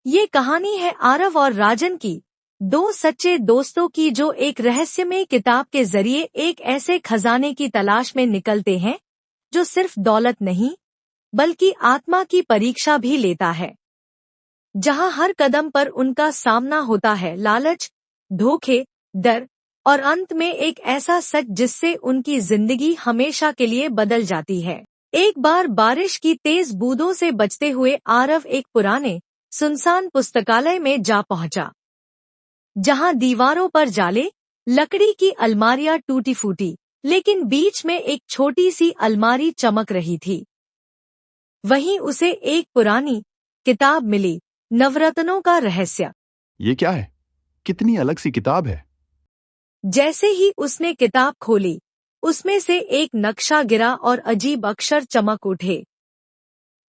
ये कहानी है आरव और राजन की, दो सच्चे दोस्तों की जो एक रहस्यमय किताब के जरिए एक ऐसे खजाने की तलाश में निकलते हैं जो सिर्फ दौलत नहीं बल्कि आत्मा की परीक्षा भी लेता है। जहां हर कदम पर उनका सामना होता है लालच, धोखे, डर और अंत में एक ऐसा सच जिससे उनकी जिंदगी हमेशा के लिए बदल जाती है। एक बार बारिश की तेज बूंदों से बचते हुए आरव एक पुराने सुनसान पुस्तकालय में जा पहुंचा, जहां दीवारों पर जाले, लकड़ी की अलमारियां टूटी फूटी, लेकिन बीच में एक छोटी सी अलमारी चमक रही थी। वहीं उसे एक पुरानी किताब मिली, नवरत्नों का रहस्य। ये क्या है? कितनी अलग सी किताब है। जैसे ही उसने किताब खोली, उसमें से एक नक्शा गिरा और अजीब अक्षर चमक उठे।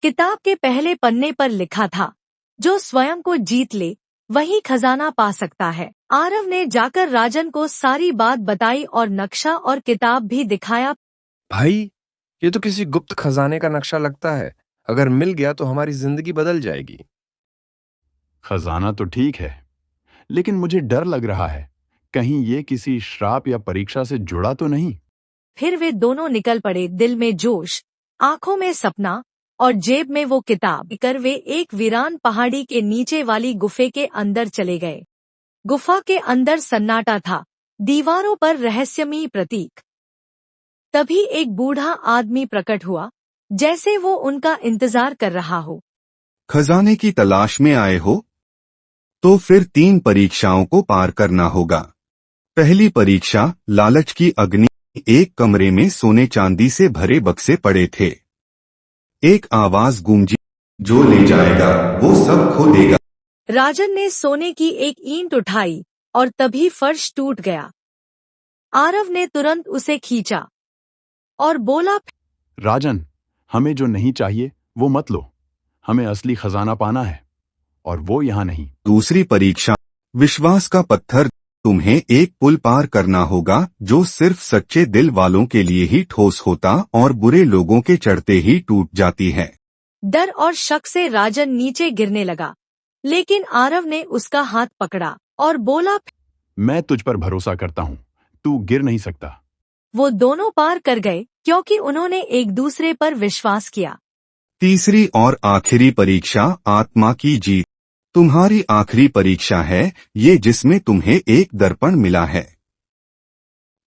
किताब के पहले पन्ने पर लिखा था, जो स्वयं को जीत ले वही खजाना पा सकता है। आरव ने जाकर राजन को सारी बात बताई और नक्शा और किताब भी दिखाया। भाई, ये तो किसी गुप्त खजाने का नक्शा लगता है। अगर मिल गया तो हमारी जिंदगी बदल जाएगी। खजाना तो ठीक है, लेकिन मुझे डर लग रहा है, कहीं ये किसी श्राप या परीक्षा से जुड़ा तो नहीं। फिर वे दोनों निकल पड़े, दिल में जोश, आंखों में सपना और जेब में वो किताब कर वे एक वीरान पहाड़ी के नीचे वाली गुफे के अंदर चले गए। गुफा के अंदर सन्नाटा था, दीवारों पर रहस्यमयी प्रतीक। तभी एक बूढ़ा आदमी प्रकट हुआ, जैसे वो उनका इंतजार कर रहा हो। खजाने की तलाश में आए हो? तो फिर 3 परीक्षाओं को पार करना होगा। पहली परीक्षा, लालच की अग्नि। एक कमरे में सोने चांदी से भरे बक्से पड़े थे। एक आवाज गूंजी, जो ले जाएगा वो सब खो देगा। राजन ने सोने की एक ईंट उठाई और तभी फर्श टूट गया। आरव ने तुरंत उसे खींचा और बोला, राजन, हमें जो नहीं चाहिए वो मत लो। हमें असली खजाना पाना है और वो यहाँ नहीं। दूसरी परीक्षा, विश्वास का पत्थर। तुम्हें एक पुल पार करना होगा जो सिर्फ सच्चे दिल वालों के लिए ही ठोस होता और बुरे लोगों के चढ़ते ही टूट जाती है। डर और शक से राजन नीचे गिरने लगा, लेकिन आरव ने उसका हाथ पकड़ा और बोला, मैं तुझ पर भरोसा करता हूँ, तू गिर नहीं सकता। वो दोनों पार कर गए क्योंकि उन्होंने एक दूसरे पर विश्वास किया। तीसरी और आखिरी परीक्षा, आत्मा की जीत। तुम्हारी आखिरी परीक्षा है ये, जिसमें तुम्हें एक दर्पण मिला है।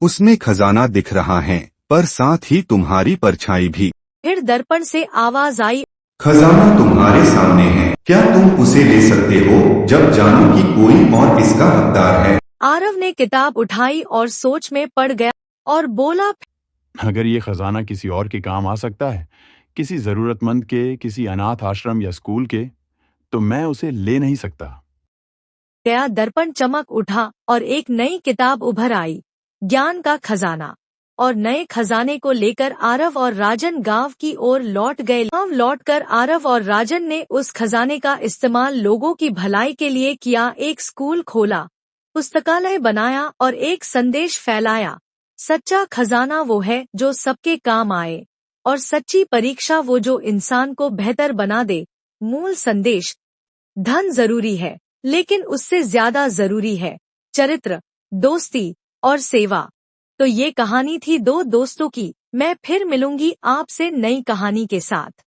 उसमें खजाना दिख रहा है, पर साथ ही तुम्हारी परछाई भी। फिर दर्पण से आवाज आई, खजाना तुम्हारे सामने है, क्या तुम उसे ले सकते हो? जब जानो कि कोई और इसका हकदार है। आरव ने किताब उठाई और सोच में पड़ गया और बोला, अगर ये खजाना किसी और के काम आ सकता है, किसी जरूरतमंद के, किसी अनाथ आश्रम या स्कूल के, तो मैं उसे ले नहीं सकता। गया दर्पण चमक उठा और एक नई किताब उभर आई, ज्ञान का खजाना। और नए खजाने को लेकर आरव और राजन गांव की ओर लौट गए। गांव लौटकर आरव और राजन ने उस खजाने का इस्तेमाल लोगों की भलाई के लिए किया। एक स्कूल खोला, पुस्तकालय बनाया और एक संदेश फैलाया, सच्चा खजाना वो है जो सबके काम आए और सच्ची परीक्षा वो जो इंसान को बेहतर बना दे। मूल संदेश, धन जरूरी है, लेकिन उससे ज्यादा जरूरी है चरित्र, दोस्ती और सेवा। तो ये कहानी थी दो दोस्तों की। मैं फिर मिलूंगी आपसे नई कहानी के साथ।